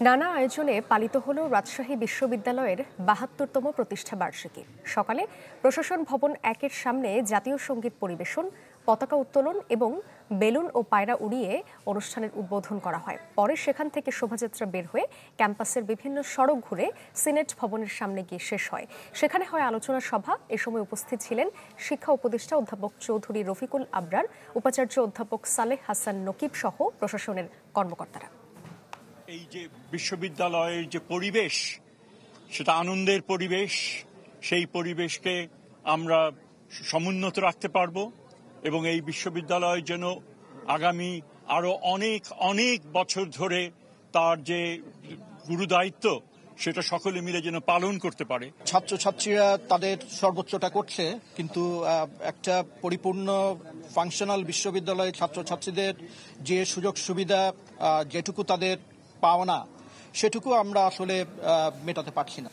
নানা আয়োজনে পালিত হল রাজশাহী বিশ্ববিদ্যালয়ের ৭২তম প্রতিষ্ঠা বার্ষিকী। সকালে প্রশাসন ভবন ১-এর সামনে জাতীয় সঙ্গীত পরিবেশন, পতাকা উত্তোলন এবং বেলুন ও পায়রা উড়িয়ে অনুষ্ঠানের উদ্বোধন করা হয়। পরে সেখান থেকে শোভাযাত্রা বের হয়ে ক্যাম্পাসের বিভিন্ন সড়ক ঘুরে সিনেট ভবনের সামনে গিয়ে শেষ হয়। সেখানে হয় আলোচনা সভা। এ সময় উপস্থিত ছিলেন শিক্ষা উপদেষ্টা অধ্যাপক চৌধুরী রফিকুল আবরার, উপাচার্য অধ্যাপক সালেহ হাসান নকিব সহ প্রশাসনের কর্মকর্তারা। এই যে বিশ্ববিদ্যালয়ের যে পরিবেশ, সেটা আনন্দের পরিবেশ, সেই পরিবেশকে আমরা সমুন্নত রাখতে পারবো এবং এই বিশ্ববিদ্যালয় যেন আগামী আরো অনেক অনেক বছর ধরে তার যে গুরুদায়িত্ব সেটা সকলে মিলে যেন পালন করতে পারে। ছাত্রছাত্রীরা তাদের সর্বোচ্চটা করছে, কিন্তু একটা পরিপূর্ণ ফাংশনাল বিশ্ববিদ্যালয়ে ছাত্রছাত্রীদের যে সুযোগ সুবিধা, যেটুকু তাদের পাওনা, সেটুকু আমরা আসলে মেটাতে পারছি না।